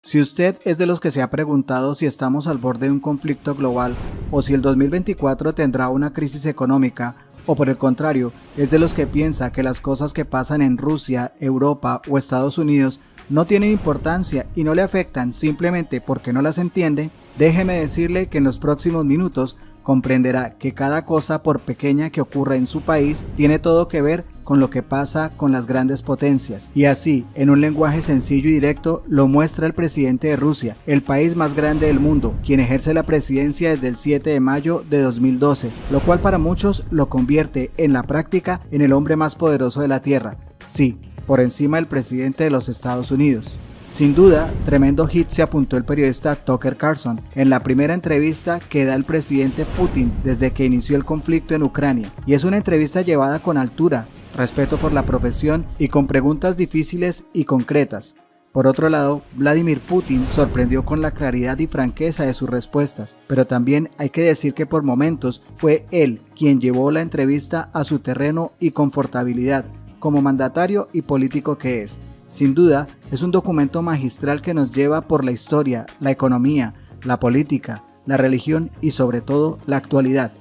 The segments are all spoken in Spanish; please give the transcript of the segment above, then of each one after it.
Si usted es de los que se ha preguntado si estamos al borde de un conflicto global o si el 2024 tendrá una crisis económica, o por el contrario, es de los que piensa que las cosas que pasan en Rusia, Europa o Estados Unidos no tienen importancia y no le afectan simplemente porque no las entiende, déjeme decirle que en los próximos minutos comprenderá que cada cosa, por pequeña que ocurra en su país, tiene todo que ver con lo que pasa con las grandes potencias. Y así, en un lenguaje sencillo y directo, lo muestra el presidente de Rusia, el país más grande del mundo, quien ejerce la presidencia desde el 7 de mayo de 2012, lo cual para muchos lo convierte en la práctica en el hombre más poderoso de la Tierra. Sí, por encima del presidente de los Estados Unidos. Sin duda, tremendo hit se apuntó el periodista Tucker Carlson en la primera entrevista que da el presidente Putin desde que inició el conflicto en Ucrania, y es una entrevista llevada con altura, respeto por la profesión y con preguntas difíciles y concretas. Por otro lado, Vladimir Putin sorprendió con la claridad y franqueza de sus respuestas, pero también hay que decir que por momentos fue él quien llevó la entrevista a su terreno y confortabilidad, como mandatario y político que es. Sin duda, es un documento magistral que nos lleva por la historia, la economía, la política, la religión y sobre todo la actualidad.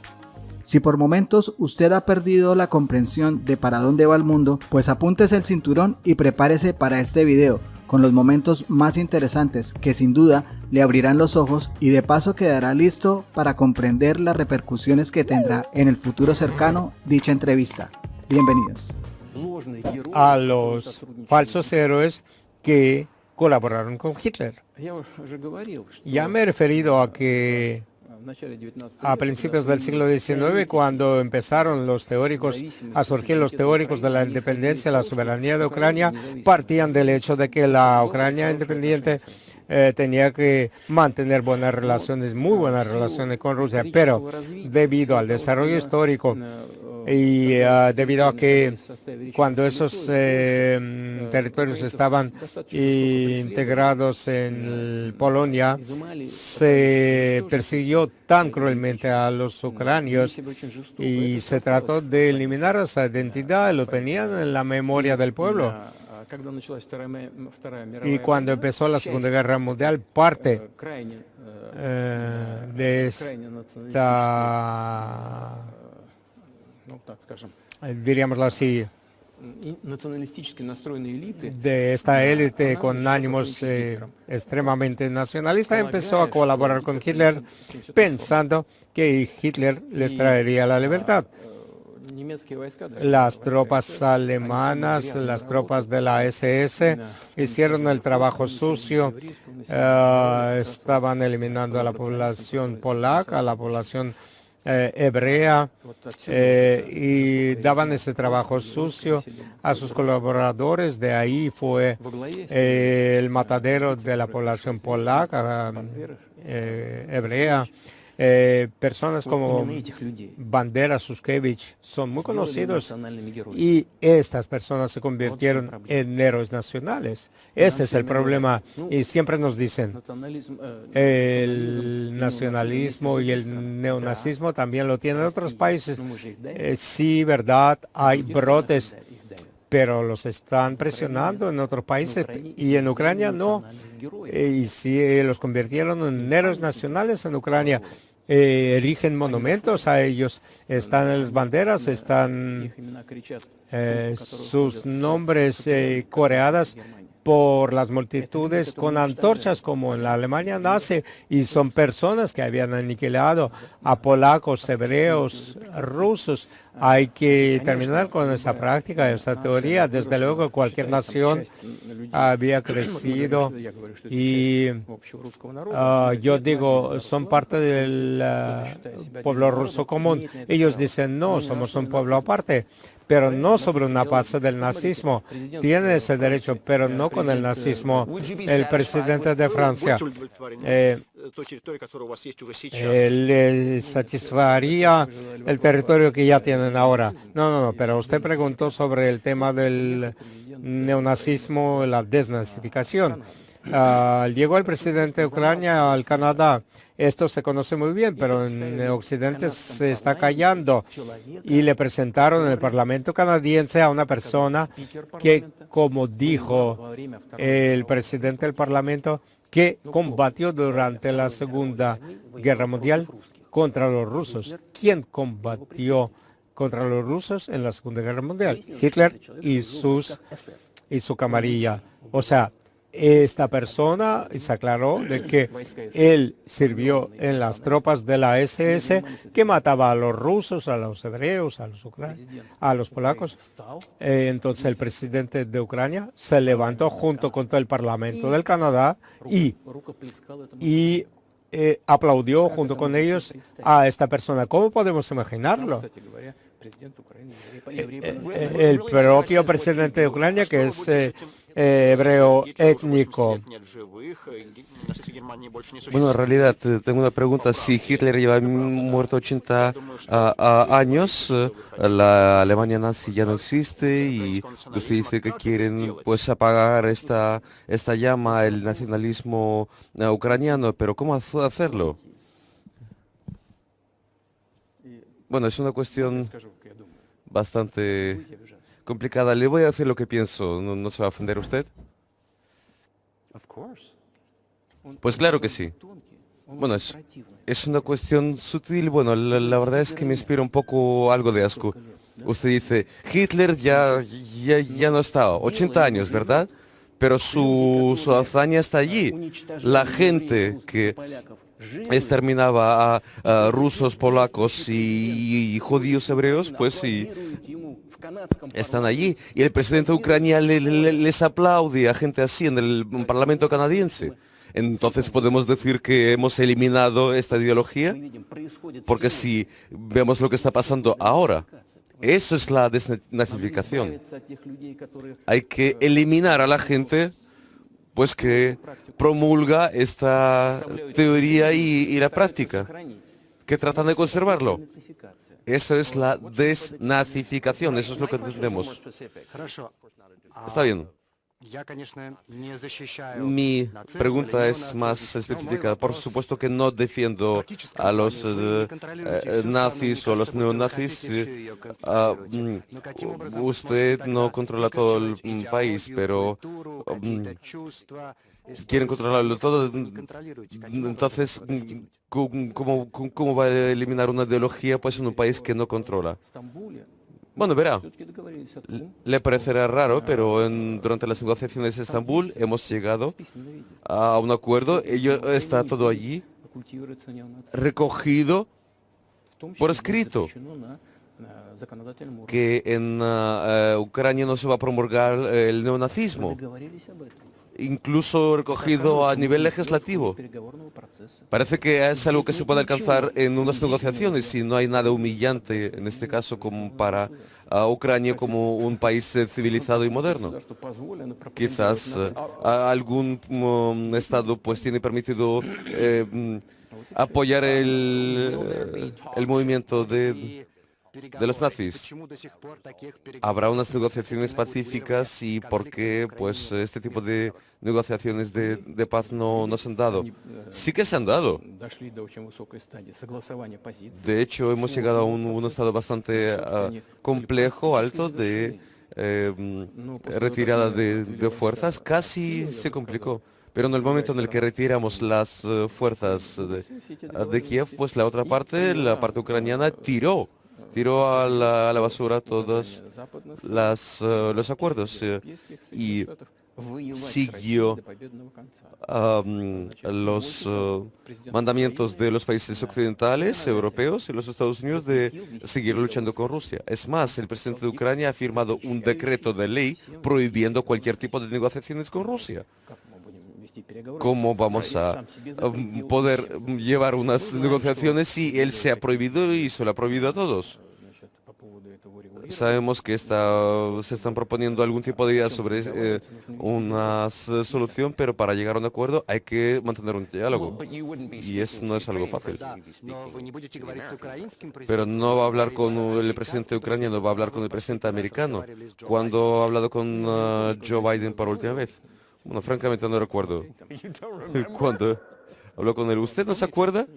Si por momentos usted ha perdido la comprensión de para dónde va el mundo, pues apúntese el cinturón y prepárese para este video, con los momentos más interesantes que sin duda le abrirán los ojos y de paso quedará listo para comprender las repercusiones que tendrá en el futuro cercano dicha entrevista. Bienvenidos. A los falsos héroes que colaboraron con Hitler. Ya me he referido a que a principios del siglo XIX, cuando empezaron los teóricos a surgir los teóricos de la independencia, la soberanía de Ucrania, partían del hecho de que la Ucrania independiente tenía que mantener buenas relaciones, muy buenas relaciones con Rusia, pero debido al desarrollo histórico y debido a que cuando esos territorios estaban integrados en Polonia, se persiguió tan cruelmente a los ucranios y se trató de eliminar esa identidad, lo tenían en la memoria del pueblo. Y cuando empezó la Segunda Guerra Mundial, parte de esta, diríamoslo así, de esta élite con ánimos extremadamente nacionalistas, empezó a colaborar con Hitler pensando que Hitler les traería la libertad. Las tropas alemanas, las tropas de la SS hicieron el trabajo sucio, estaban eliminando a la población polaca, a la población hebrea, y daban ese trabajo sucio a sus colaboradores. De ahí fue el matadero de la población polaca, hebrea. Personas como Bandera, Shushkevich son muy conocidos y estas personas se convirtieron en héroes nacionales. Este es el problema y siempre nos dicen el nacionalismo y el neonazismo también lo tienen otros países. Sí, verdad, hay brotes, pero los están presionando en otros países y en Ucrania no. Y sí, los convirtieron en héroes nacionales en Ucrania. Erigen monumentos a ellos, están en las banderas, están sus nombres coreadas por las multitudes con antorchas como en la Alemania nazi, y son personas que habían aniquilado a polacos, hebreos, rusos. Hay que terminar con esa práctica, esa teoría. Desde luego cualquier nación había crecido y yo digo, son parte del pueblo ruso común. Ellos dicen, no, somos un pueblo aparte, pero no sobre una base del nazismo. Tiene ese derecho, pero no con el nazismo. El presidente de Francia le satisfaría el territorio que ya tienen ahora. No, pero usted preguntó sobre el tema del neonazismo, la desnazificación. Llegó el presidente de Ucrania al Canadá. Esto se conoce muy bien, pero en Occidente se está callando. Y le presentaron en el Parlamento canadiense a una persona que, como dijo el presidente del Parlamento, que combatió durante la Segunda Guerra Mundial contra los rusos. ¿Quién combatió contra los rusos en la Segunda Guerra Mundial? Hitler y su camarilla. O sea, esta persona se aclaró de que él sirvió en las tropas de la SS que mataba a los rusos, a los hebreos, a los ucranianos, a los polacos. Entonces el presidente de Ucrania se levantó junto con todo el Parlamento del Canadá y aplaudió junto con ellos a esta persona. ¿Cómo podemos imaginarlo? El propio presidente de Ucrania, que es hebreo étnico. Bueno, en realidad tengo una pregunta. Si Hitler lleva muerto 80 años, la Alemania nazi ya no existe y usted dice que quieren pues apagar esta llama, el nacionalismo ucraniano, pero ¿cómo hacerlo? Bueno, es una cuestión bastante complicada. Le voy a decir lo que pienso. ¿No se va a ofender usted? Pues claro que sí. Bueno, es una cuestión sutil. Bueno, la verdad es que me inspira un poco algo de asco. Usted dice, Hitler ya no está, 80 años, ¿verdad? Pero su hazaña está allí. La gente que exterminaba a rusos, polacos y judíos hebreos, pues sí, están allí. Y el presidente de Ucrania les aplaude a gente así en el Parlamento canadiense. Entonces podemos decir que hemos eliminado esta ideología, porque si vemos lo que está pasando ahora, eso es la desnazificación. Hay que eliminar a la gente pues que promulga esta teoría y la práctica, que tratan de conservarlo. Eso es la desnazificación, eso es lo que entendemos. Está bien. Mi pregunta es más específica. Por supuesto que no defiendo a los nazis o a los neonazis. Usted no controla todo el país, pero quieren controlarlo todo. Entonces, ¿cómo va a eliminar una ideología pues en un país que no controla? Bueno, verá, le parecerá raro, pero durante las negociaciones de Estambul hemos llegado a un acuerdo. Está todo allí recogido por escrito, que en Ucrania no se va a promulgar el neonazismo, incluso recogido a nivel legislativo. Parece que es algo que se puede alcanzar en unas negociaciones y no hay nada humillante en este caso como para Ucrania como un país civilizado y moderno. Quizás algún estado pues tiene permitido apoyar el movimiento de los nazis. Habrá unas negociaciones pacíficas y por qué pues este tipo de negociaciones de paz no se han dado. Sí que se han dado. De hecho, hemos llegado a un estado bastante complejo, alto de retirada de fuerzas. Casi se complicó. Pero en el momento en el que retiramos las fuerzas de Kiev, pues la otra parte, la parte ucraniana, tiró a la basura todos los acuerdos y siguió los mandamientos de los países occidentales, europeos y los Estados Unidos de seguir luchando con Rusia. Es más, el presidente de Ucrania ha firmado un decreto de ley prohibiendo cualquier tipo de negociaciones con Rusia. ¿Cómo vamos a poder llevar unas negociaciones si él se ha prohibido y se lo ha prohibido a todos? Sabemos que se están proponiendo algún tipo de idea sobre una solución, pero para llegar a un acuerdo hay que mantener un diálogo. Y eso no es algo fácil. Pero no va a hablar con el presidente ucraniano, va a hablar con el presidente americano. ¿Cuándo ha hablado con Joe Biden por última vez? Bueno, francamente no recuerdo. ¿Cuándo habló con él? ¿Usted no se acuerda?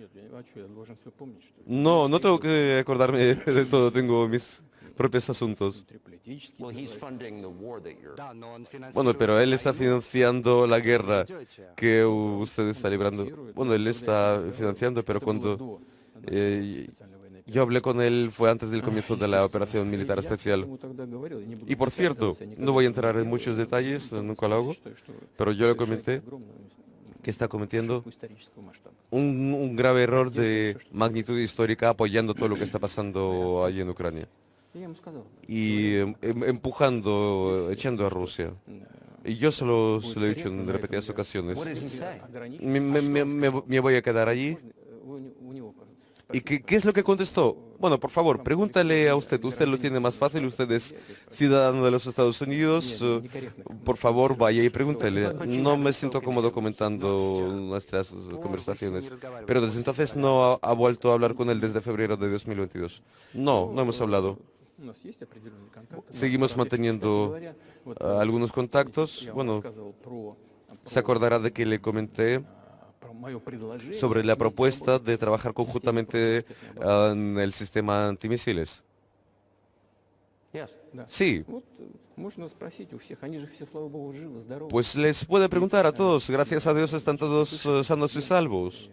No tengo que acordarme de todo. Tengo mis propios asuntos. Bueno, pero él está financiando la guerra que usted está librando. Bueno, él está financiando, pero cuando yo hablé con él fue antes del comienzo de la operación militar especial. Y por cierto, no voy a entrar en muchos detalles, nunca lo hago, pero yo le comenté que está cometiendo un grave error de magnitud histórica apoyando todo lo que está pasando allí en Ucrania y empujando, echando a Rusia. Y yo se lo he dicho en repetidas ocasiones. Me voy a quedar allí. ¿Y qué es lo que contestó? Bueno, por favor, pregúntale a usted. Usted lo tiene más fácil. Usted es ciudadano de los Estados Unidos. Por favor, vaya y pregúntele. No me siento cómodo comentando nuestras conversaciones. Pero desde entonces no ha vuelto a hablar con él desde febrero de 2022. No hemos hablado. Seguimos manteniendo algunos contactos. Bueno, se acordará de que le comenté sobre la propuesta de trabajar conjuntamente en el sistema antimisiles. Sí. Pues les puede preguntar a todos. Gracias a Dios están todos sanos y salvos.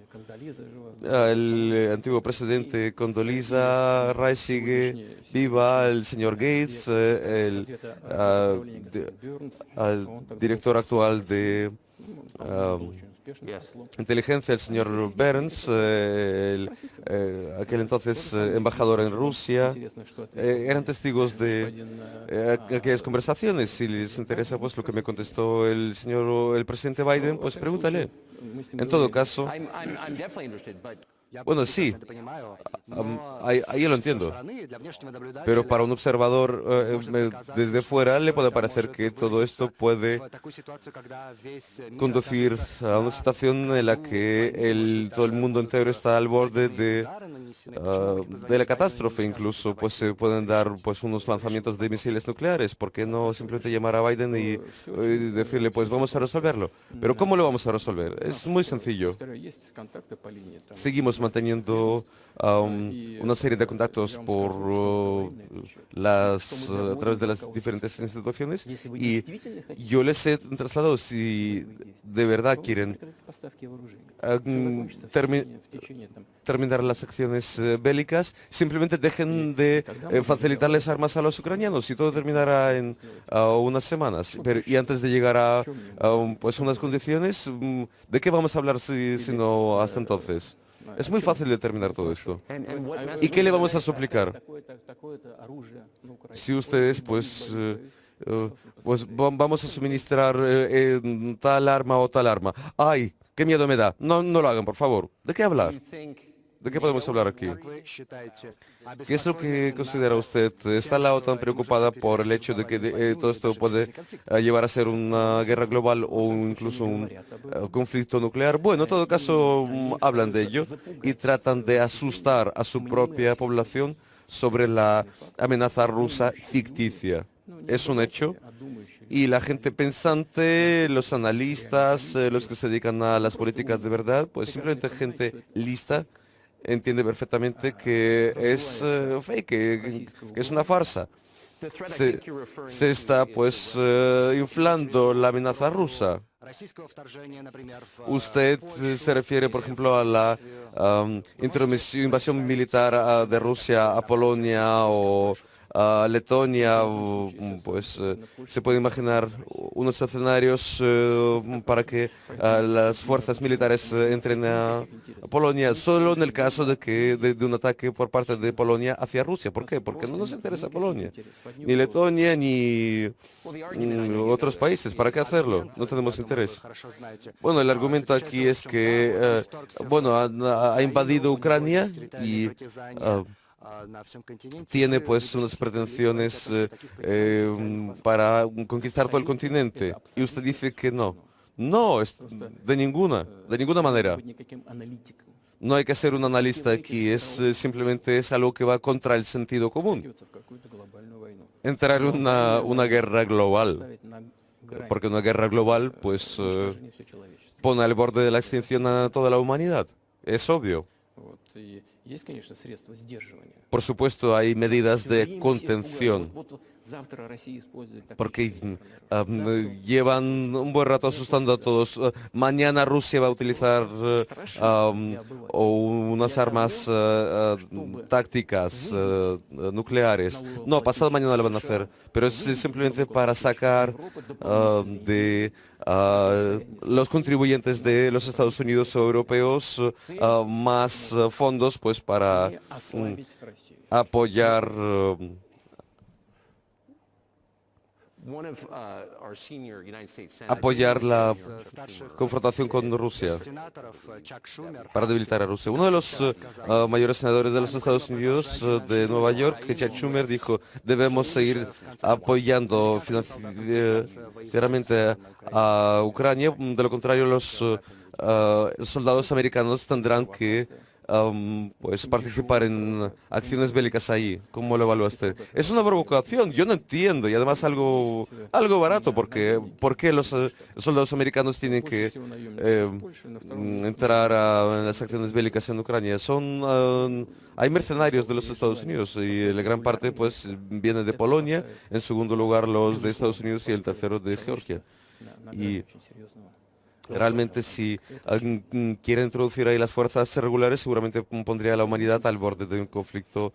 El antiguo presidente Condoleezza Rice sigue viva, el señor Gates, el director actual de inteligencia, el señor Burns, aquel entonces embajador en Rusia, eran testigos de aquellas conversaciones. Si les interesa pues lo que me contestó el presidente Biden, pues pregúntale. En todo caso, bueno, sí, ahí yo lo entiendo. Pero para un observador desde fuera le puede parecer que todo esto puede conducir a una situación en la que todo el mundo entero está al borde de la catástrofe. Incluso pues se pueden dar pues unos lanzamientos de misiles nucleares. ¿Por qué no simplemente llamar a Biden y decirle pues vamos a resolverlo? Pero ¿cómo lo vamos a resolver? Es muy sencillo. Seguimos manteniendo una serie de contactos a través de las diferentes instituciones y yo les he trasladado si de verdad quieren terminar las acciones bélicas, simplemente dejen de facilitarles armas a los ucranianos y todo terminará en unas semanas. Y antes de llegar a pues unas condiciones, ¿de qué vamos a hablar si no hasta entonces? Es muy fácil determinar todo esto. ¿Y qué le vamos a suplicar? Si ustedes, pues vamos a suministrar tal arma o tal arma. ¡Ay! ¡Qué miedo me da! No, no lo hagan, por favor. ¿De qué hablar? ¿De qué podemos hablar aquí? ¿Qué es lo que considera usted? ¿Está la OTAN preocupada por el hecho de que todo esto puede llevar a ser una guerra global o incluso un conflicto nuclear? Bueno, en todo caso, hablan de ello y tratan de asustar a su propia población sobre la amenaza rusa ficticia. Es un hecho. Y la gente pensante, los analistas, los que se dedican a las políticas de verdad, pues simplemente gente lista, entiende perfectamente que es fake, que es una farsa. Se está pues inflando la amenaza rusa. Usted se refiere, por ejemplo, a la invasión militar de Rusia a Polonia o a Letonia, pues se puede imaginar unos escenarios para que las fuerzas militares entren a Polonia, solo en el caso de un ataque por parte de Polonia hacia Rusia. ¿Por qué? Porque no nos interesa Polonia, ni Letonia, ni otros países. ¿Para qué hacerlo? No tenemos interés. Bueno, el argumento aquí es que, bueno, ha invadido Ucrania y tiene pues unas pretensiones para conquistar todo el continente. Y usted dice que no. No, de ninguna manera. No hay que ser un analista aquí, simplemente es algo que va contra el sentido común. Entrar en una guerra global, porque una guerra global pues pone al borde de la extinción a toda la humanidad. Es obvio. Por supuesto, hay medidas de contención, porque llevan un buen rato asustando a todos. Mañana Rusia va a utilizar unas armas tácticas nucleares. No, pasado mañana lo van a hacer, pero es simplemente para sacar de los contribuyentes de los Estados Unidos o europeos más fondos pues para apoyar apoyar la confrontación con Rusia, para debilitar a Rusia. Uno de los mayores senadores de los Estados Unidos de Nueva York, Chuck Schumer, dijo, debemos seguir apoyando financieramente a Ucrania, de lo contrario los soldados americanos tendrán que pues participar en acciones bélicas ahí. ¿Cómo lo evalúa usted? Es una provocación, yo no entiendo, y además algo barato, porque ¿por qué los soldados americanos tienen que entrar en las acciones bélicas en Ucrania? Hay mercenarios de los Estados Unidos y la gran parte pues viene de Polonia, en segundo lugar los de Estados Unidos y el tercero de Georgia. Y realmente si quiere introducir ahí las fuerzas regulares, seguramente pondría a la humanidad al borde de un conflicto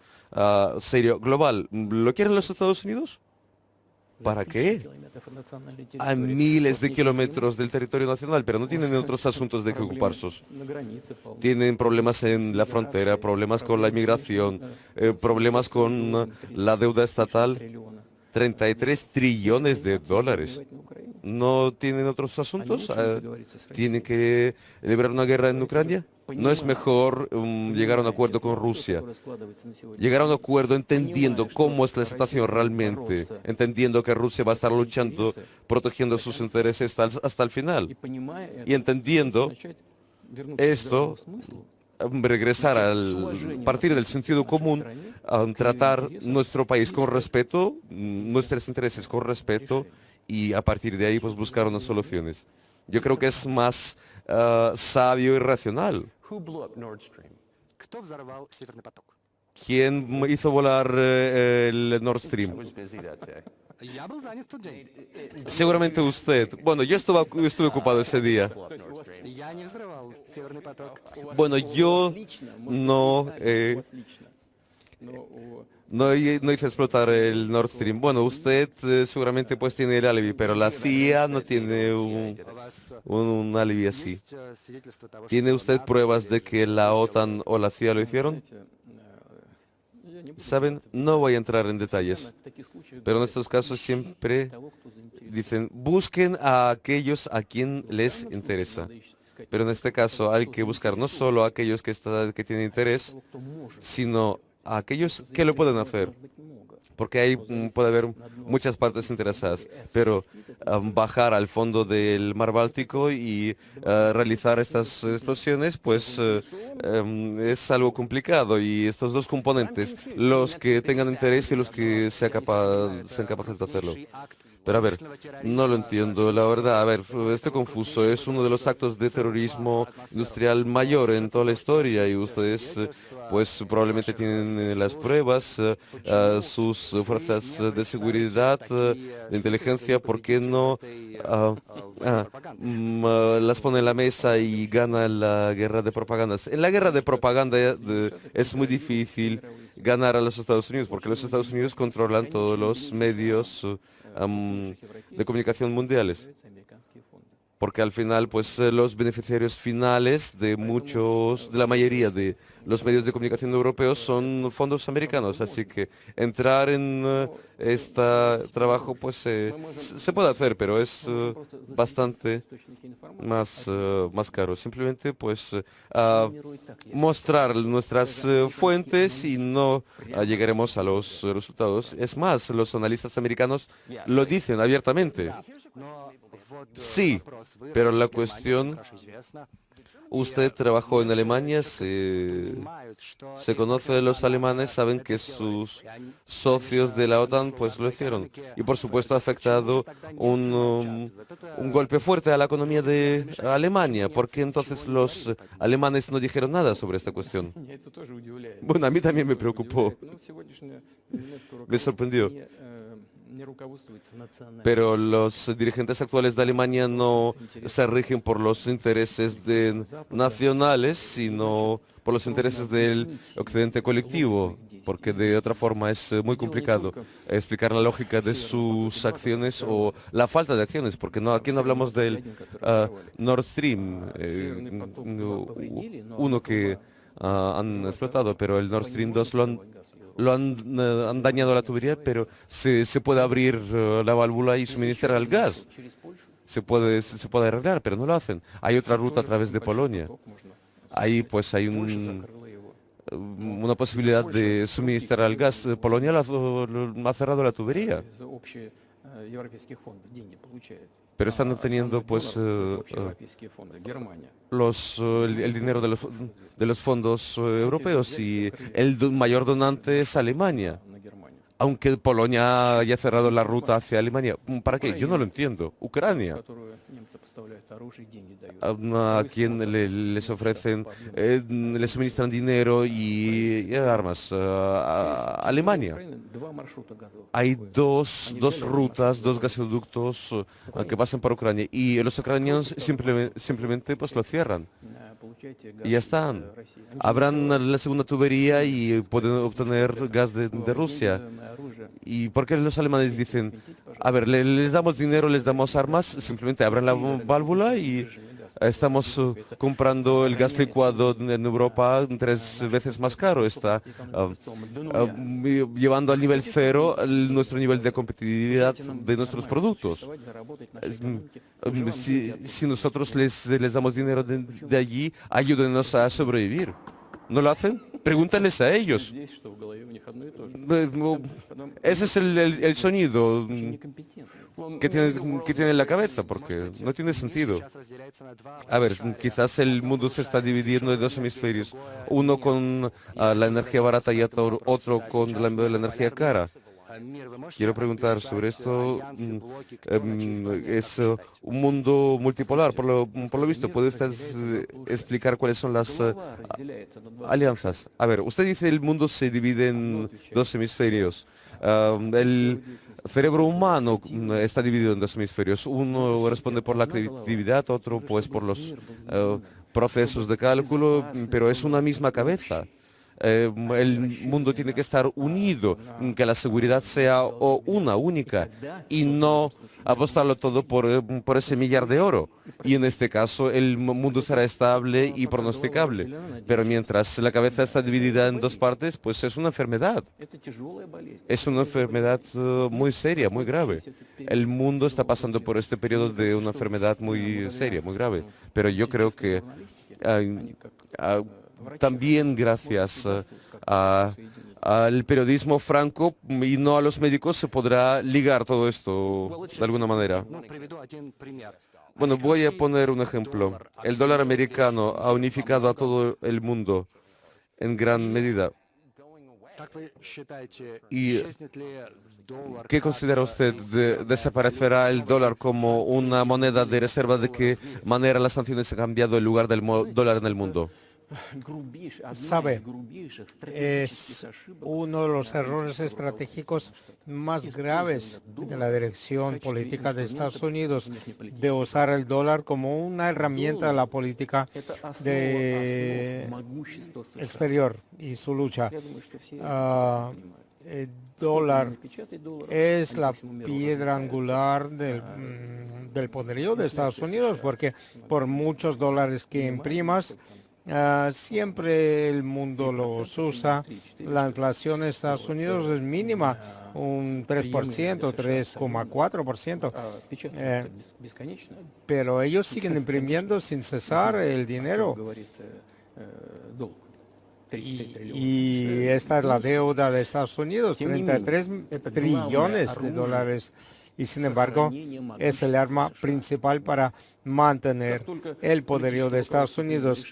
serio global. ¿Lo quieren los Estados Unidos? ¿Para qué? A miles de kilómetros del territorio nacional, pero no tienen otros asuntos de que ocuparse. Tienen problemas en la frontera, problemas con la inmigración, problemas con la deuda estatal. 33 trillones de dólares. ¿No tienen otros asuntos? ¿Tienen que librar una guerra en Ucrania? ¿No es mejor llegar a un acuerdo con Rusia? Llegar a un acuerdo entendiendo cómo es la situación realmente, entendiendo que Rusia va a estar luchando, protegiendo sus intereses hasta el final. Y entendiendo esto, regresar al partir del sentido común, tratar nuestro país con respeto, nuestros intereses con respeto y a partir de ahí pues buscar unas soluciones. Yo creo que es más sabio y racional. ¿Quién hizo volar el Nord Stream? Seguramente usted. Bueno, yo estuve ocupado ese día. Bueno, yo no hice explotar el Nord Stream. Bueno, usted seguramente pues tiene el alibi, pero la CIA no tiene un alibi así. ¿Tiene usted pruebas de que la OTAN o la CIA lo hicieron? ¿Saben? No voy a entrar en detalles, pero en estos casos siempre dicen, busquen a aquellos a quien les interesa. Pero en este caso hay que buscar no solo a aquellos que tienen interés, sino a aquellos que lo pueden hacer. Porque ahí puede haber muchas partes interesadas, pero bajar al fondo del mar Báltico y realizar estas explosiones, pues es algo complicado. Y estos dos componentes, los que tengan interés y los que sean capaces de hacerlo. Pero a ver, no lo entiendo, la verdad, a ver, estoy confuso, es uno de los actos de terrorismo industrial mayor en toda la historia y ustedes pues probablemente tienen las pruebas, sus fuerzas de seguridad, de inteligencia, ¿por qué no las pone en la mesa y gana la guerra de propaganda? En la guerra de propaganda es muy difícil ganar a los Estados Unidos porque los Estados Unidos controlan todos los medios de comunicación mundiales, porque al final pues los beneficiarios finales de la mayoría de los medios de comunicación europeos son fondos americanos, así que entrar en este trabajo pues se puede hacer, pero es bastante más caro. Simplemente pues mostrar nuestras fuentes y no llegaremos a los resultados. Es más, los analistas americanos lo dicen abiertamente. Sí, pero la cuestión Usted trabajó en Alemania, se conoce de los alemanes, saben que sus socios de la OTAN pues lo hicieron. Y por supuesto ha afectado un golpe fuerte a la economía de Alemania. ¿Por qué entonces los alemanes no dijeron nada sobre esta cuestión? Bueno, a mí también me preocupó, me sorprendió. Pero los dirigentes actuales de Alemania no se rigen por los intereses nacionales, sino por los intereses del occidente colectivo, porque de otra forma es muy complicado explicar la lógica de sus acciones o la falta de acciones, porque no, aquí no hablamos del Nord Stream, uno que han explotado, pero el Nord Stream 2 han dañado la tubería, pero se puede abrir la válvula y suministrar el gas. Se puede arreglar, pero no lo hacen. Hay otra ruta a través de Polonia. Ahí pues hay una posibilidad de suministrar el gas. Polonia ha cerrado la tubería. Pero están obteniendo pues el dinero de los fondos europeos y el mayor donante es Alemania. Aunque Polonia haya cerrado la ruta hacia Alemania. ¿Para qué? Yo no lo entiendo. Ucrania. A quien les ofrecen, les suministran dinero y armas. A Alemania. Hay dos rutas, dos gasoductos que pasan por Ucrania y los ucranianos simplemente pues lo cierran. Y ya están. Abran la segunda tubería y pueden obtener gas de Rusia. ¿Y por qué los alemanes dicen, a ver, les damos dinero, les damos armas, simplemente abran la válvula y estamos comprando el gas licuado en Europa 3 veces más caro? Está llevando al nivel cero nuestro nivel de competitividad de nuestros productos. Si nosotros les damos dinero de allí, ayúdenos a sobrevivir. ¿No lo hacen? Pregúntales a ellos. Ese es el sonido que tiene en la cabeza, porque no tiene sentido. A ver, quizás el mundo se está dividiendo en 2 hemisferios, uno con la energía barata y otro con la energía cara. Quiero preguntar sobre esto. Es un mundo multipolar, por lo visto. ¿Puede usted explicar cuáles son las alianzas? A ver, usted dice el mundo se divide en 2 hemisferios. El cerebro humano está dividido en 2 hemisferios. Uno responde por la creatividad, otro pues por los procesos de cálculo, pero es una misma cabeza. El mundo tiene que estar unido, que la seguridad sea una única y no apostarlo todo por ese millar de oro. Y en este caso el mundo será estable y pronosticable. Pero mientras la cabeza está dividida en 2 partes, pues es una enfermedad. Es una enfermedad muy seria, muy grave. El mundo está pasando por este periodo de una enfermedad muy seria, muy grave. Pero yo creo que también gracias al periodismo franco y no a los médicos se podrá ligar todo esto de alguna manera. Bueno, voy a poner un ejemplo. El dólar americano ha unificado a todo el mundo en gran medida. ¿Y qué considera usted? ¿Desaparecerá el dólar como una moneda de reserva? ¿De qué manera las sanciones han cambiado el lugar del dólar en el mundo? Sabe, es uno de los errores estratégicos más graves de la dirección política de Estados Unidos, de usar el dólar como una herramienta de la política exterior y su lucha. El dólar es la piedra angular del poderío de Estados Unidos, porque por muchos dólares que imprimas, siempre el mundo los usa. La inflación en Estados Unidos es mínima, un 3%, 3,4%. Pero ellos siguen imprimiendo sin cesar el dinero. Y esta es la deuda de Estados Unidos, 33 trillones de dólares. y sin embargo es el arma principal para mantener el poderío de Estados Unidos.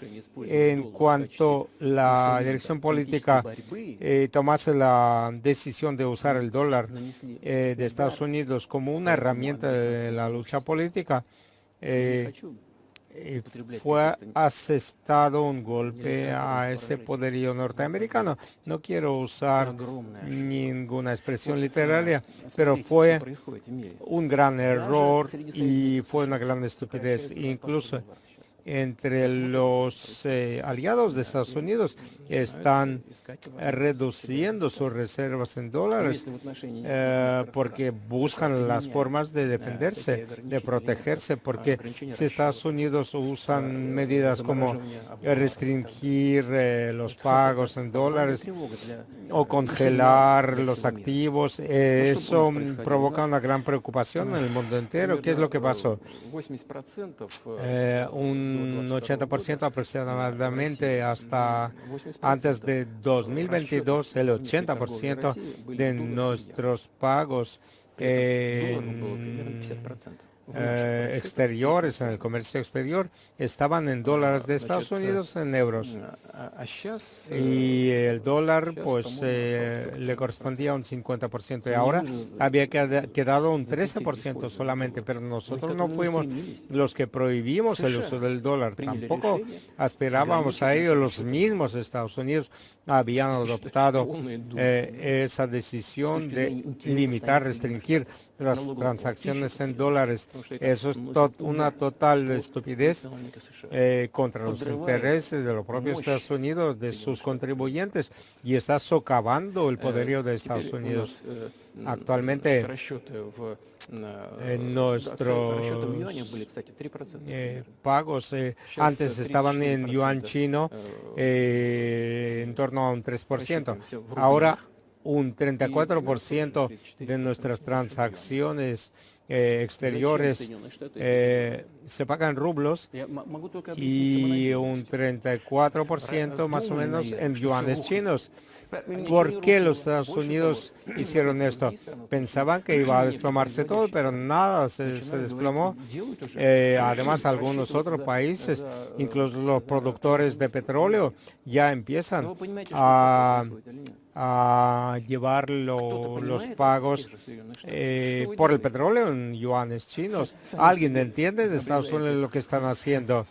En cuanto la dirección política tomase la decisión de usar el dólar de Estados Unidos como una herramienta de la lucha política, fue asestado un golpe a ese poderío norteamericano. No quiero usar ninguna expresión literaria, pero fue un gran error y fue una gran estupidez. Incluso entre los aliados de Estados Unidos están reduciendo sus reservas en dólares porque buscan las formas de defenderse, de protegerse, porque si Estados Unidos usan medidas como restringir los pagos en dólares o congelar los activos, eso provoca una gran preocupación en el mundo entero. ¿Qué es lo que pasó? Un 80% aproximadamente hasta antes de 2022, el 80% de nuestros pagos exteriores, en el comercio exterior, estaban en dólares de Estados Unidos, en euros. Y el dólar, pues, le correspondía un 50%. Y ahora había quedado un 13% solamente, pero nosotros no fuimos los que prohibimos el uso del dólar. Tampoco aspirábamos a ello. Los mismos Estados Unidos habían adoptado esa decisión de limitar, restringir las transacciones en dólares. Eso es una total estupidez contra los intereses de los propios Estados Unidos, de sus contribuyentes, y está socavando el poderío de Estados Unidos. Actualmente nuestros pagos antes estaban en yuan chino en torno a un 3%. Ahora un 34% de nuestras transacciones exteriores se pagan en rublos y un 34% más o menos en yuanes chinos. ¿Por qué los Estados Unidos hicieron esto? Pensaban que iba a desplomarse todo, pero nada, se desplomó. Además, algunos otros países, incluso los productores de petróleo, ya empiezan a llevar los pagos por el petróleo en yuanes chinos. ¿Alguien entiende de Estados Unidos lo que están haciendo?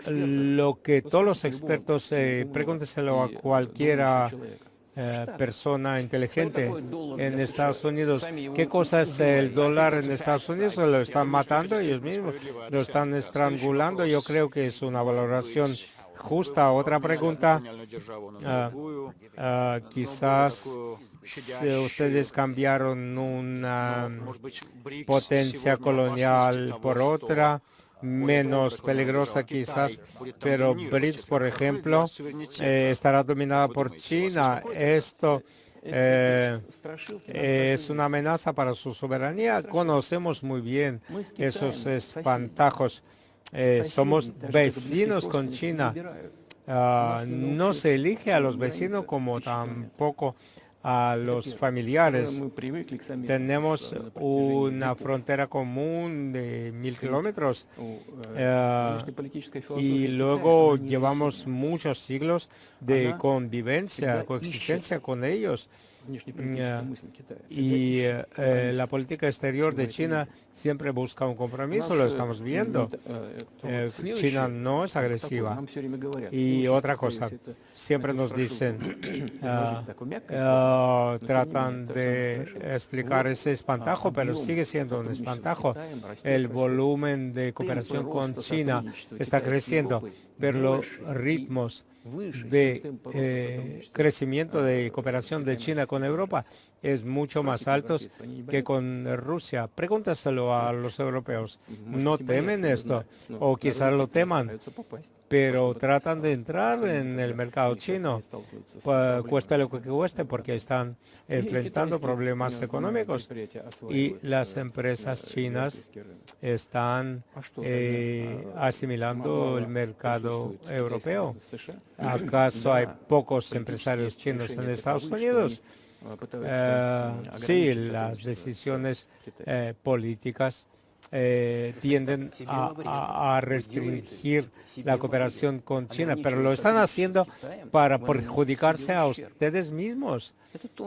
Lo que todos los expertos, pregúnteselo a cualquiera persona inteligente en Estados Unidos, ¿qué cosa es el dólar en Estados Unidos? Lo están matando ellos mismos, lo están estrangulando. Yo creo que es una valoración justa. Otra pregunta, quizás si ustedes cambiaron una potencia colonial por otra, menos peligrosa quizás, pero BRICS, por ejemplo, estará dominada por China. Esto es una amenaza para su soberanía. Conocemos muy bien esos espantajos. Somos vecinos con China. No se elige a los vecinos como tampoco a los familiares. Tenemos una frontera común de 1000 kilómetros y luego llevamos muchos siglos de convivencia, coexistencia con ellos. Y la política exterior de China siempre busca un compromiso, lo estamos viendo. China no es agresiva. Y otra cosa, siempre nos dicen, tratan de explicar ese espantajo, pero sigue siendo un espantajo. El volumen de cooperación con China está creciendo, pero los ritmos de crecimiento de cooperación de China con Europa es mucho más altos que con Rusia. Pregúntaselo a los europeos. ¿No temen esto? O quizás lo teman, pero tratan de entrar en el mercado chino, cueste lo que cueste, porque están enfrentando problemas económicos y las empresas chinas están asimilando el mercado europeo. ¿Acaso hay pocos empresarios chinos en Estados Unidos? Sí, las decisiones políticas tienden a restringir la cooperación con China, pero lo están haciendo para perjudicarse a ustedes mismos.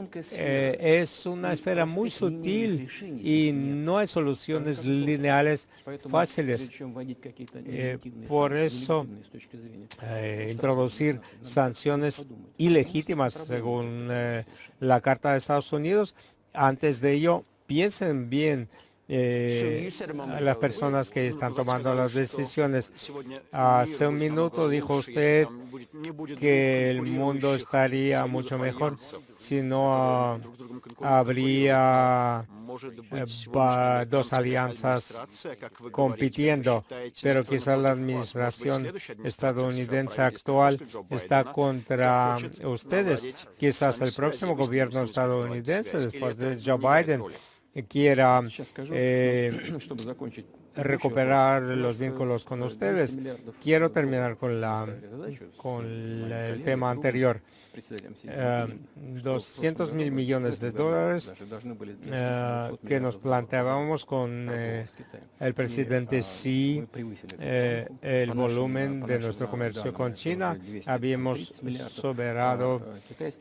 Es una esfera muy sutil y no hay soluciones lineales fáciles. Por eso, introducir sanciones ilegítimas según la Carta de Estados Unidos, antes de ello, piensen bien las personas que están tomando las decisiones. Hace un minuto dijo usted que el mundo estaría mucho mejor si no habría dos alianzas compitiendo, pero quizás la administración estadounidense actual está contra ustedes. Quizás el próximo gobierno estadounidense, después de Joe Biden, quiera recuperar los vínculos con ustedes. Quiero terminar con el tema anterior. 200.000 millones de dólares que nos planteábamos con el presidente Xi, el volumen de nuestro comercio con China. Habíamos superado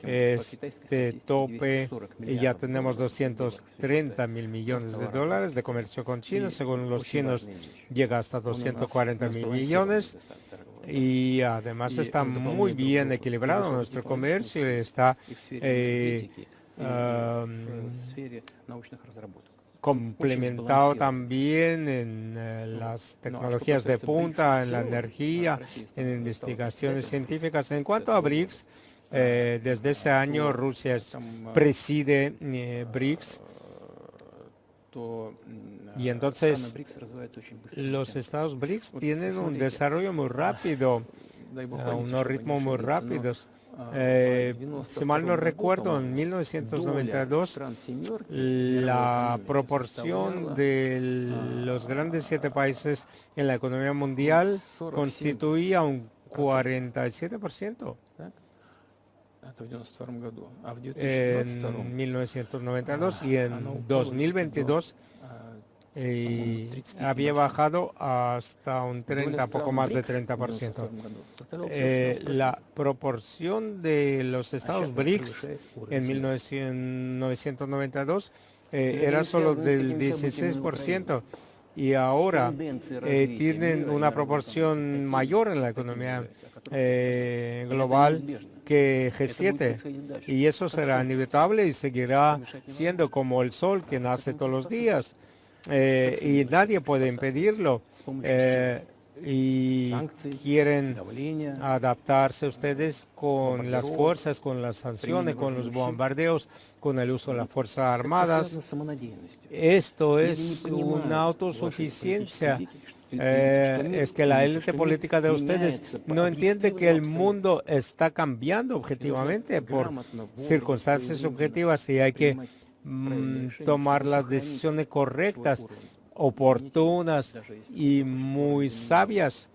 este tope y ya tenemos 230.000 millones de dólares de comercio con China. Según los chinos, llega hasta 240.000 millones. Y además está muy bien equilibrado nuestro comercio, está complementado también en las tecnologías de punta, en la energía, en investigaciones científicas. En cuanto a BRICS, desde ese año Rusia preside BRICS. Y entonces los estados BRICS tienen un desarrollo muy rápido, unos ritmos muy rápidos. Si mal no recuerdo, en 1992 la proporción de los grandes 7 países en la economía mundial constituía un 47%. En 1992 y en 2022 había bajado hasta un 30, poco más de 30%. La proporción de los estados BRICS en 1992 era solo del 16%. Y ahora tienen una proporción mayor en la economía global que G7, y eso será inevitable y seguirá siendo como el sol que nace todos los días, y nadie puede impedirlo. Y quieren adaptarse ustedes con las fuerzas, con las sanciones, con los bombardeos, con el uso de las Fuerzas Armadas. Esto es una autosuficiencia. Es que la élite política de ustedes no entiende que el mundo está cambiando objetivamente por circunstancias objetivas y hay que tomar las decisiones correctas, oportunas y muy sabias,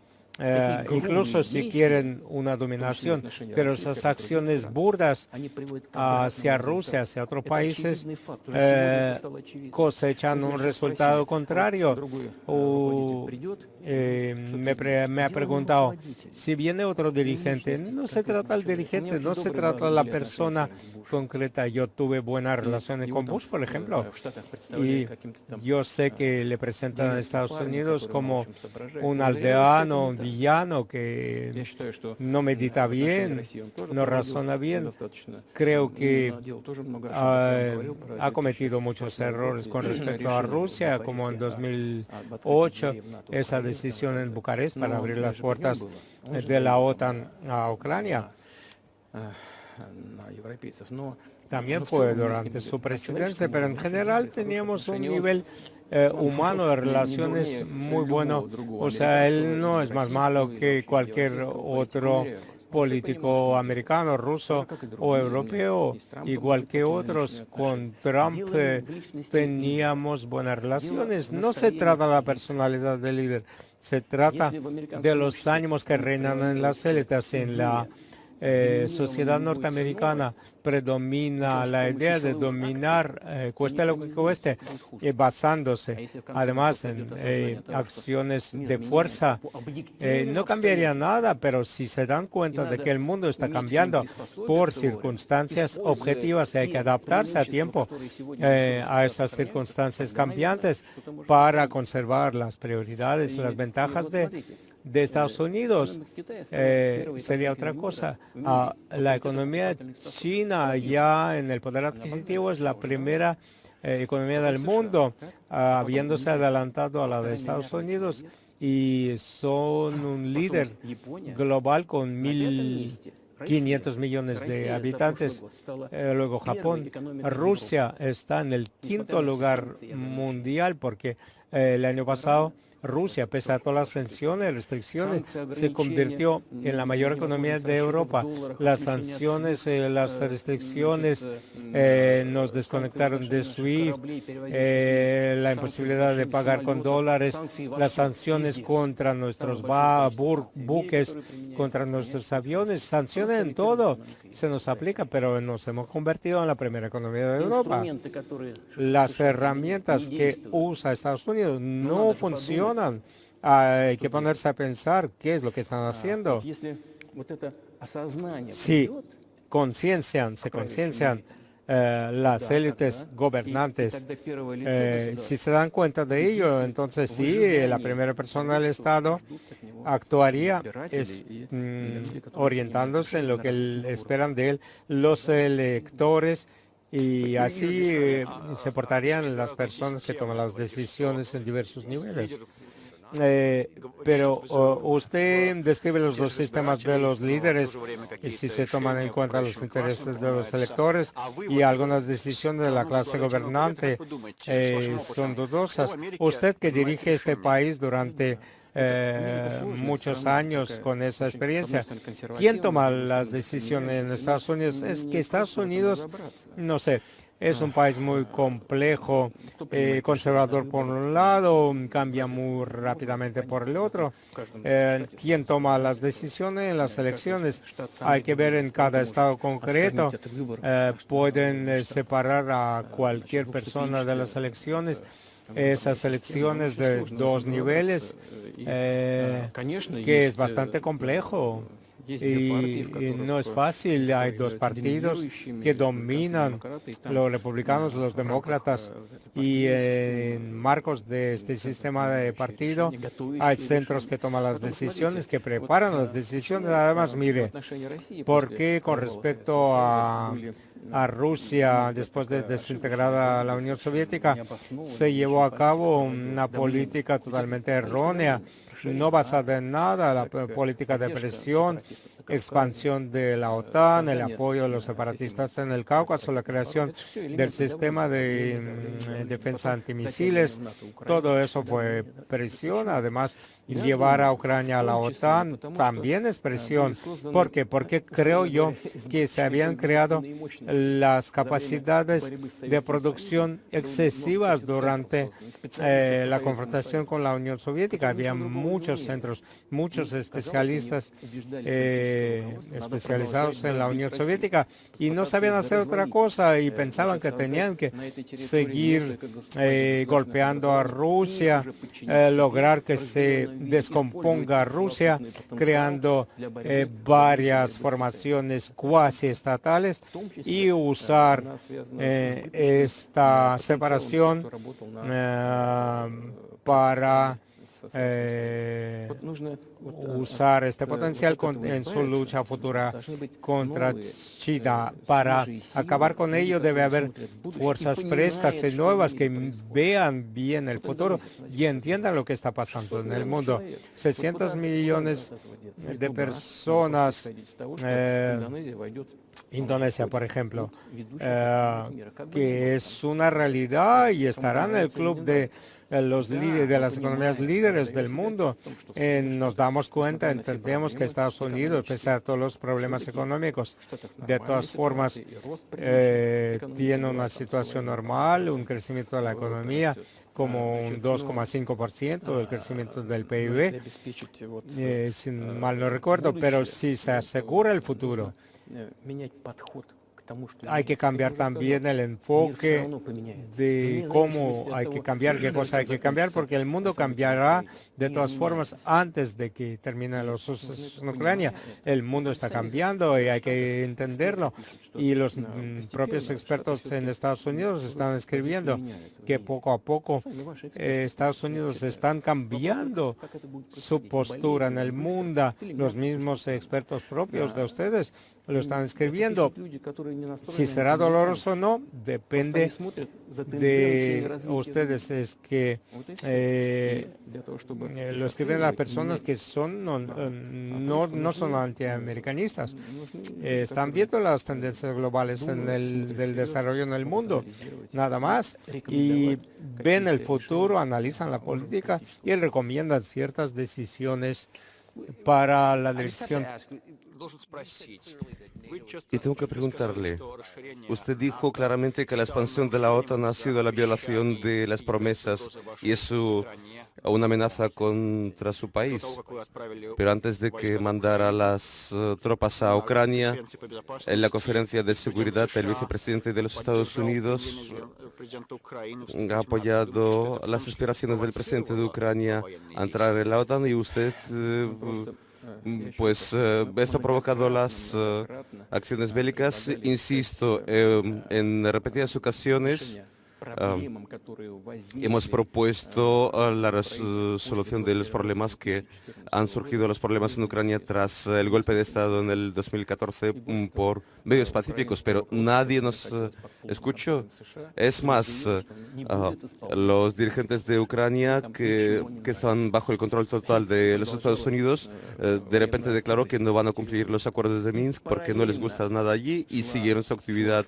incluso si quieren una dominación, pero esas acciones burdas hacia Rusia, hacia otros países, cosechan un resultado contrario. Me ha preguntado, si viene otro dirigente, no se trata del dirigente, no se trata de la persona concreta. Yo tuve buenas relaciones con Bush, por ejemplo, y yo sé que le presentan a Estados Unidos como un aldeano, un villano que no medita bien, no razona bien. Creo que ha cometido muchos errores con respecto a Rusia, como en 2008, esa decisión en Bucarest para abrir las puertas de la OTAN a Ucrania. También fue durante su presidencia, pero en general teníamos un nivel humano de relaciones muy bueno. O sea, él no es más malo que cualquier otro político americano, ruso o europeo, igual que otros. Con Trump teníamos buenas relaciones. No se trata de la personalidad del líder, se trata de los ánimos que reinan en las élites, en la sociedad norteamericana predomina la idea de dominar, cueste lo que cueste, basándose además en acciones de fuerza, no cambiaría nada, pero si se dan cuenta de que el mundo está cambiando por circunstancias objetivas y hay que adaptarse a tiempo a estas circunstancias cambiantes para conservar las prioridades y las ventajas de Estados Unidos, sería otra cosa. La economía china ya en el poder adquisitivo es la primera economía del mundo, habiéndose adelantado a la de Estados Unidos, y son un líder global con 1.500 millones de habitantes. Luego Japón. Rusia está en el quinto lugar mundial porque el año pasado Rusia, pese a todas las sanciones y restricciones, se convirtió en la mayor economía de Europa. Las sanciones, las restricciones nos desconectaron de SWIFT, la imposibilidad de pagar con dólares, las sanciones contra nuestros buques, contra nuestros aviones, sanciones en todo se nos aplica, pero nos hemos convertido en la primera economía de Europa. Las herramientas que usa Estados Unidos no funcionan. Hay que ponerse a pensar qué es lo que están haciendo. Si se conciencian las élites gobernantes, si se dan cuenta de ello, entonces sí, la primera persona del Estado actuaría orientándose en lo que esperan de él los electores, y así se portarían las personas que toman las decisiones en diversos niveles. Pero usted describe los dos sistemas de los líderes y si se toman en cuenta los intereses de los electores y algunas decisiones de la clase gobernante son dudosas. Usted que dirige este país durante muchos años con esa experiencia, ¿quién toma las decisiones en Estados Unidos? Es que Estados Unidos, no sé, es un país muy complejo, conservador por un lado, cambia muy rápidamente por el otro. ¿Quién toma las decisiones en las elecciones? Hay que ver en cada estado concreto. Pueden separar a cualquier persona de las elecciones. Esas elecciones de dos niveles, que es bastante complejo. Y no es fácil, hay dos partidos que dominan, los republicanos, los demócratas, y en marcos de este sistema de partido hay centros que toman las decisiones, que preparan las decisiones. Además, mire, porque con respecto a Rusia, después de desintegrada la Unión Soviética, se llevó a cabo una política totalmente errónea, no basada en nada, la política de presión, expansión de la OTAN, el apoyo de los separatistas en el Cáucaso, la creación del sistema de defensa antimisiles. Todo eso fue presión. Además, llevar a Ucrania a la OTAN también es presión. ¿Por qué? Porque creo yo que se habían creado las capacidades de producción excesivas durante la confrontación con la Unión Soviética. Había muchos centros, muchos especialistas especializados en la Unión Soviética y no sabían hacer otra cosa y pensaban que tenían que seguir golpeando a Rusia, lograr que se descomponga Rusia, creando varias formaciones cuasi estatales y usar esta separación para usar este potencial en su lucha futura contra China. Para acabar con ello debe haber fuerzas frescas y nuevas que vean bien el futuro y entiendan lo que está pasando en el mundo. 600 millones de personas, Indonesia, por ejemplo, que es una realidad y estará en el club de las economías líderes del mundo. Nos damos cuenta, entendemos que Estados Unidos, pese a todos los problemas económicos, de todas formas tiene una situación normal, un crecimiento de la economía, como un 2,5% del crecimiento del PIB, si mal no recuerdo, pero si se asegura el futuro, hay que cambiar también el enfoque de cómo hay que cambiar, qué cosa hay que cambiar, porque el mundo cambiará de todas formas antes de que terminen los sucesos en Ucrania. El mundo está cambiando y hay que entenderlo. Y los propios expertos en Estados Unidos están escribiendo que poco a poco Estados Unidos están cambiando su postura en el mundo. Los mismos expertos propios de ustedes lo están escribiendo. Si será doloroso o no, depende de ustedes. Es que lo escriben las personas que son no son antiamericanistas. Están viendo las tendencias globales del desarrollo en el mundo, nada más, y ven el futuro, analizan la política y recomiendan ciertas decisiones para la dirección. Y tengo que preguntarle, usted dijo claramente que la expansión de la OTAN ha sido la violación de las promesas y es una amenaza contra su país. Pero antes de que mandara las tropas a Ucrania, en la conferencia de seguridad, el vicepresidente de los Estados Unidos ha apoyado las aspiraciones del presidente de Ucrania a entrar en la OTAN y usted pues esto ha provocado las acciones bélicas. Insisto, en repetidas ocasiones hemos propuesto la resolución de los problemas que han surgido, los problemas en Ucrania tras el golpe de Estado en el 2014 por medios pacíficos, pero nadie nos escuchó. Es más, los dirigentes de Ucrania que están bajo el control total de los Estados Unidos, de repente declaró que no van a cumplir los acuerdos de Minsk porque no les gusta nada allí y siguieron su actividad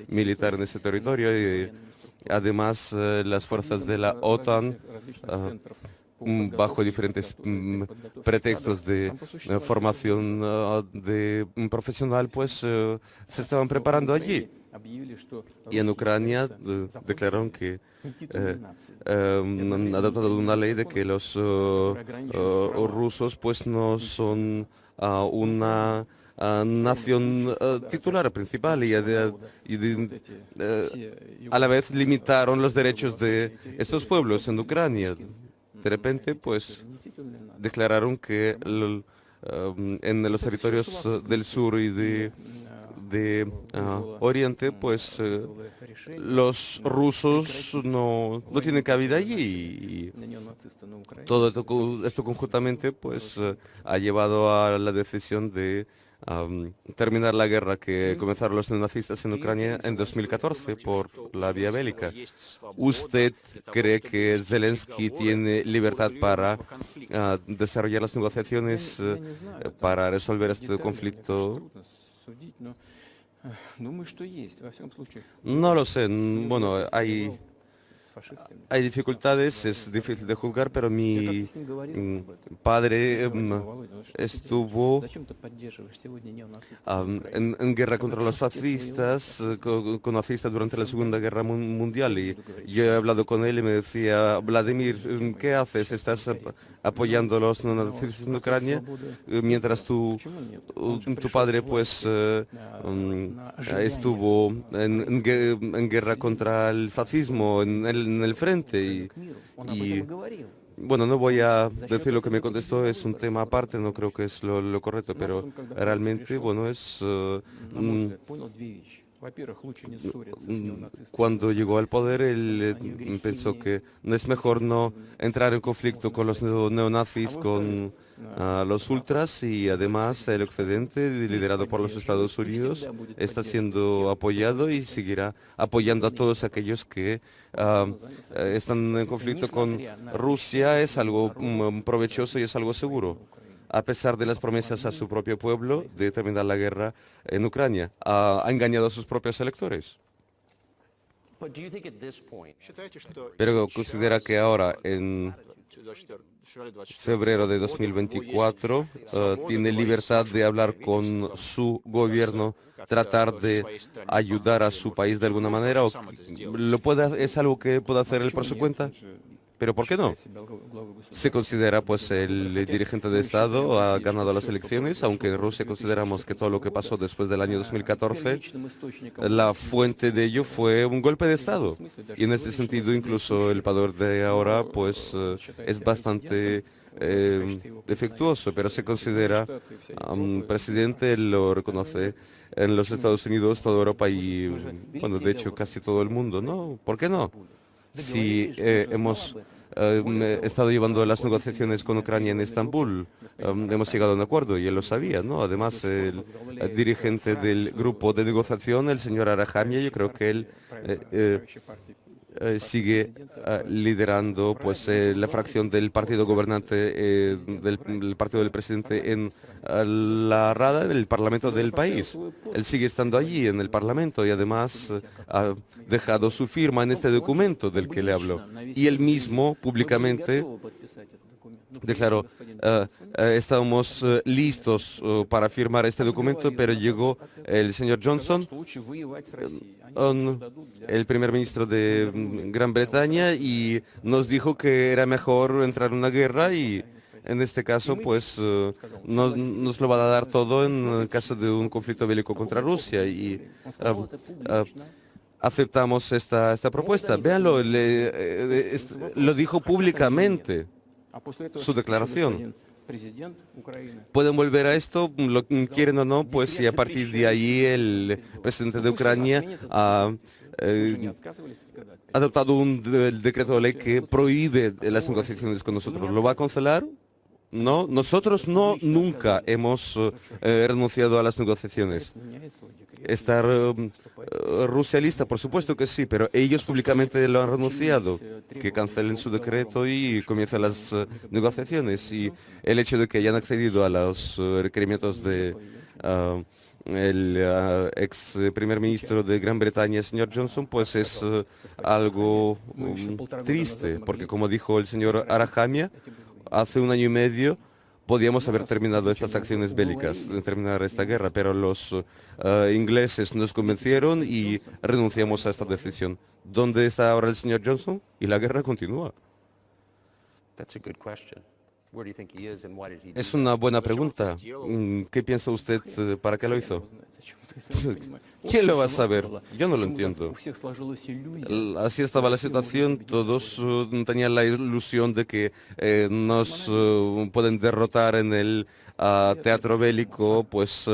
militar en ese territorio. Además, las fuerzas de la OTAN, bajo diferentes pretextos de formación de profesional, pues se estaban preparando allí. Y en Ucrania declararon que han adoptado una ley de que los rusos pues no son una nación titular principal y a la vez limitaron los derechos de estos pueblos en Ucrania. De repente, pues, declararon que en los territorios del sur y de Oriente, pues, los rusos no tienen cabida allí. Y todo esto conjuntamente, pues, ha llevado a la decisión de terminar la guerra que comenzaron los neonazistas en Ucrania en 2014 por la vía bélica. ¿Usted cree que Zelensky tiene libertad para desarrollar las negociaciones para resolver este conflicto? No lo sé. Bueno, hay dificultades, es difícil de juzgar, pero mi padre estuvo en guerra contra los fascistas, con nazistas durante la Segunda Guerra Mundial. Y yo he hablado con él y me decía, Vladimir, ¿qué haces? ¿Estás apoyando a los nazistas en Ucrania? Mientras tu padre pues estuvo en guerra contra el fascismo en el frente y bueno, no voy a decir lo que me contestó, es un tema aparte, no creo que es lo correcto, pero realmente, bueno, es cuando llegó al poder, él pensó que no es mejor no entrar en conflicto con los neonazis, con los ultras, y además el Occidente, liderado por los Estados Unidos, está siendo apoyado y seguirá apoyando a todos aquellos que están en conflicto con Rusia. Es algo provechoso y es algo seguro, a pesar de las promesas a su propio pueblo de terminar la guerra en Ucrania. Ha engañado a sus propios electores. Pero considera que ahora, en febrero de 2024, tiene libertad de hablar con su gobierno, tratar de ayudar a su país de alguna manera, o es algo que puede hacer él por su cuenta. Pero ¿por qué no? Se considera, pues, el dirigente de Estado ha ganado las elecciones, aunque en Rusia consideramos que todo lo que pasó después del año 2014, la fuente de ello fue un golpe de Estado. Y en este sentido, incluso el poder de ahora, pues, es bastante defectuoso, pero se considera presidente, lo reconoce en los Estados Unidos, toda Europa y, bueno, de hecho, casi todo el mundo, ¿no? ¿Por qué no? Si hemos estado llevando las negociaciones con Ucrania en Estambul, hemos llegado a un acuerdo y él lo sabía, ¿no? Además, el dirigente del grupo de negociación, el señor Arahamian, yo creo que él sigue liderando, pues, la fracción del partido gobernante, del partido del presidente en la Rada, en el Parlamento del país. Él sigue estando allí en el Parlamento y además ha dejado su firma en este documento del que le hablo. Y él mismo públicamente declaró, estábamos listos para firmar este documento, pero llegó el señor Johnson, el primer ministro de Gran Bretaña, y nos dijo que era mejor entrar en una guerra y en este caso, pues, nos lo van a dar todo en caso de un conflicto bélico contra Rusia y aceptamos esta propuesta. Véanlo, lo dijo públicamente su declaración. Pueden volver a esto, lo quieren o no, pues, y a partir de ahí el presidente de Ucrania ha adoptado el decreto de ley que prohíbe las negociaciones con nosotros. ¿Lo va a cancelar? No, nosotros nunca hemos renunciado a las negociaciones. ¿Estar Rusia lista? Por supuesto que sí, pero ellos públicamente lo han renunciado, que cancelen su decreto y comiencen las negociaciones. Y el hecho de que hayan accedido a los requerimientos de el ex primer ministro de Gran Bretaña, señor Johnson, pues es algo triste, porque como dijo el señor Arahamian, hace un año y medio podíamos haber terminado estas acciones bélicas, terminar esta guerra, pero los ingleses nos convencieron y renunciamos a esta decisión. ¿Dónde está ahora el señor Johnson? Y la guerra continúa. Es una buena pregunta. ¿Qué piensa usted? ¿Para qué lo hizo? ¿Quién lo va a saber? Yo no lo entiendo. Así estaba la situación, todos tenían la ilusión de que nos pueden derrotar en el teatro bélico, pues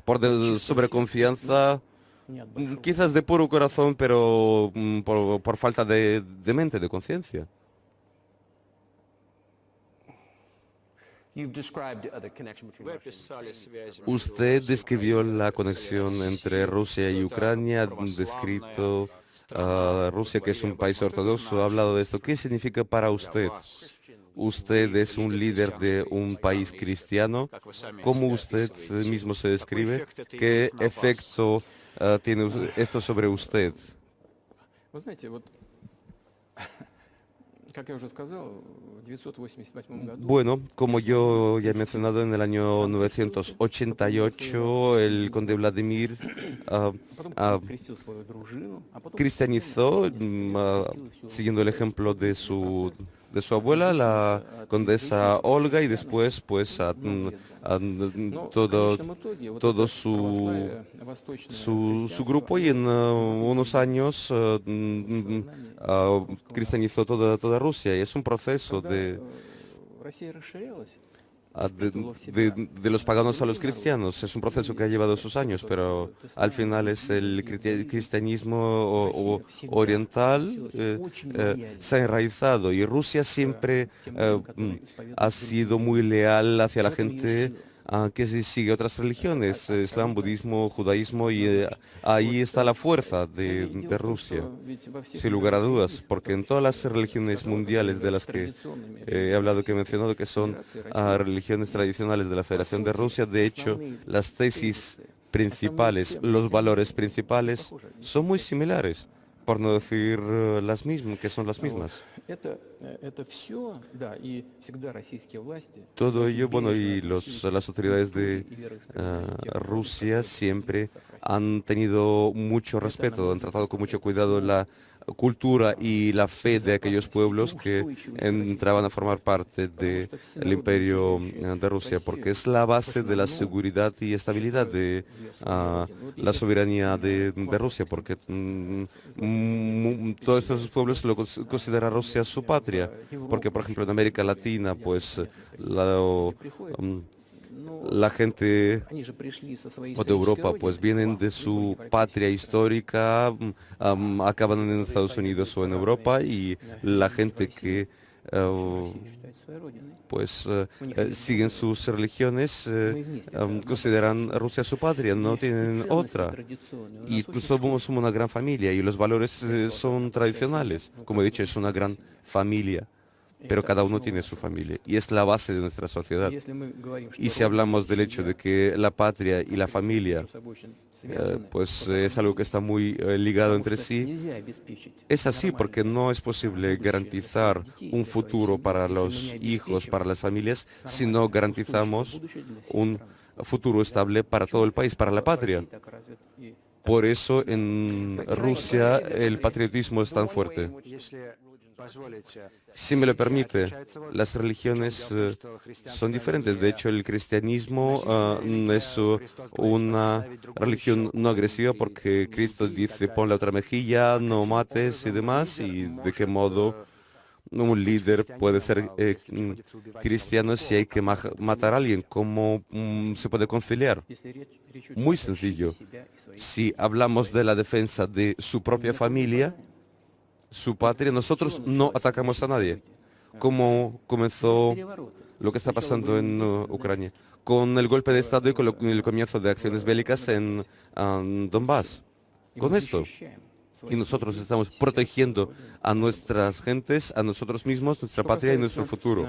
por sobreconfianza, quizás de puro corazón, pero por falta de mente, de conciencia. Usted describió la conexión entre Rusia y Ucrania, ha descrito a Rusia, que es un país ortodoxo, ha hablado de esto. ¿Qué significa para usted? Usted es un líder de un país cristiano. ¿Cómo usted mismo se describe? ¿Qué efecto tiene esto sobre usted? Bueno, como yo ya he mencionado, en el año 988 el conde Vladimir cristianizó, siguiendo el ejemplo de su abuela, la condesa Olga, y después, pues, todo su grupo, y en unos años cristianizó toda Rusia, y es un proceso de los paganos a los cristianos. Es un proceso que ha llevado sus años, pero al final es el cristianismo oriental se ha enraizado, y Rusia siempre ha sido muy leal hacia la gente que sigue otras religiones, islam, budismo, judaísmo, y ahí está la fuerza de Rusia, sin lugar a dudas, porque en todas las religiones mundiales de las que he hablado, que he mencionado, que son religiones tradicionales de la Federación de Rusia, de hecho, las tesis principales, los valores principales son muy similares. por no decir las mismas, que son las mismas. Todo ello, bueno, y las autoridades de Rusia siempre han tenido mucho respeto, han tratado con mucho cuidado la cultura y la fe de aquellos pueblos que entraban a formar parte del imperio de Rusia, porque es la base de la seguridad y estabilidad de la soberanía de Rusia, porque todos estos pueblos lo consideran Rusia su patria, porque por ejemplo en América Latina, pues la gente de Europa pues vienen de su patria histórica, acaban en Estados Unidos o en Europa, y la gente que siguen sus religiones, consideran Rusia su patria, no tienen otra. Y somos una gran familia y los valores son tradicionales. Como he dicho, es una gran familia, pero cada uno tiene su familia y es la base de nuestra sociedad. Y si hablamos del hecho de que la patria y la familia pues es algo que está muy ligado entre sí, es así porque no es posible garantizar un futuro para los hijos, para las familias, si no garantizamos un futuro estable para todo el país, para la patria. Por eso en Rusia el patriotismo es tan fuerte. Si me lo permite, las religiones son diferentes. De hecho, el cristianismo es una religión no agresiva porque Cristo dice pon la otra mejilla, no mates y demás, y de qué modo un líder puede ser cristiano si hay que matar a alguien. ¿Cómo se puede conciliar? Muy sencillo. Si hablamos de la defensa de su propia familia, su patria, nosotros no atacamos a nadie. Como comenzó lo que está pasando en Ucrania, con el golpe de Estado y con el comienzo de acciones bélicas en Donbass. Con esto. Y nosotros estamos protegiendo a nuestras gentes, a nosotros mismos, nuestra patria y nuestro futuro,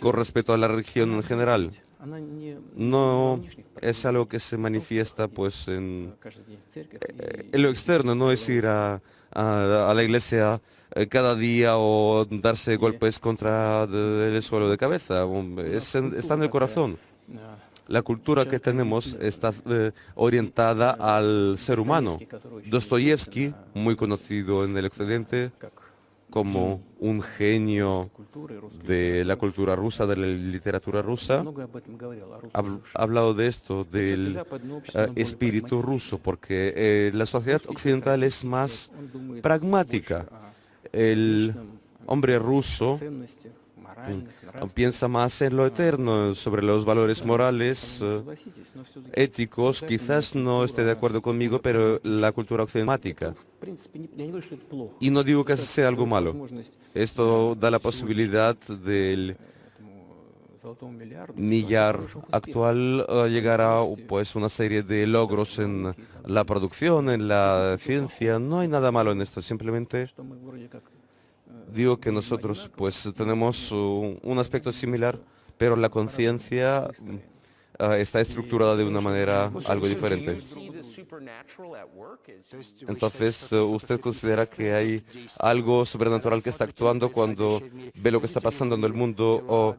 con respecto a la religión en general. No es algo que se manifiesta pues en lo externo, no es ir a la iglesia cada día o darse golpes contra el suelo de cabeza, está en el corazón. La cultura que tenemos está orientada al ser humano. Dostoyevsky, muy conocido en el occidente como un genio de la cultura rusa, de la literatura rusa, ha hablado de esto, del espíritu ruso, porque la sociedad occidental es más pragmática. El hombre ruso piensa más en lo eterno, sobre los valores morales, éticos. Quizás no esté de acuerdo conmigo, pero la cultura occidental. Y no digo que sea algo malo. Esto da la posibilidad del millar actual llegar a pues una serie de logros en la producción, en la ciencia. No hay nada malo en esto, simplemente digo que nosotros pues tenemos un aspecto similar, pero la conciencia está estructurada de una manera algo diferente. Entonces, ¿usted considera que hay algo sobrenatural que está actuando cuando ve lo que está pasando en el mundo o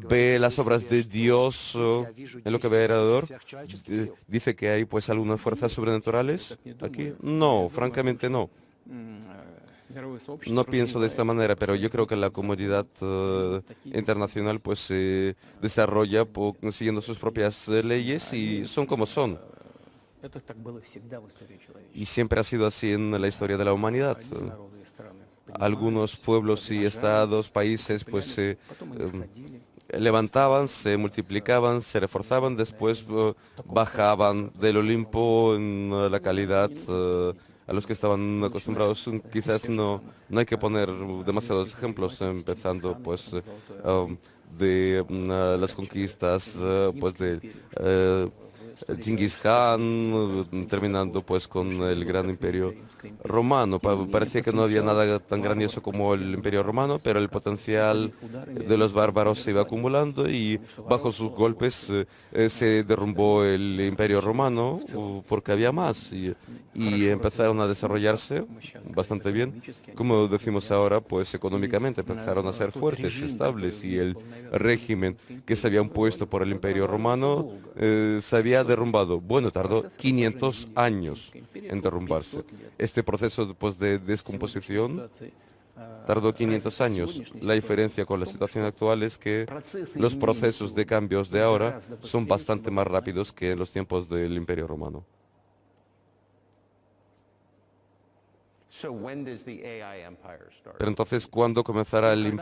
ve las obras de Dios en lo que ve alrededor? ¿Dice que hay pues algunas fuerzas sobrenaturales aquí? No, francamente no. No pienso de esta manera, pero yo creo que la comunidad internacional pues se desarrolla siguiendo sus propias leyes y son como son. Y siempre ha sido así en la historia de la humanidad. Algunos pueblos y estados, países, pues se levantaban, se multiplicaban, se reforzaban, después bajaban del Olimpo en la calidad a los que estaban acostumbrados. Quizás no hay que poner demasiados ejemplos, empezando pues de las conquistas pues de Genghis Khan, terminando pues con el gran imperio romano. Parecía que no había nada tan grandioso como el imperio romano, pero el potencial de los bárbaros se iba acumulando y bajo sus golpes se derrumbó el imperio romano porque había más y empezaron a desarrollarse bastante bien. Como decimos ahora, pues económicamente empezaron a ser fuertes, estables y el régimen que se había impuesto por el imperio romano se había derrumbado. Bueno, tardó 500 años en derrumbarse. Este proceso pues, de descomposición tardó 500 años. La diferencia con la situación actual es que los procesos de cambios de ahora son bastante más rápidos que en los tiempos del imperio romano. Pero entonces, ¿cuándo comenzará el imperio?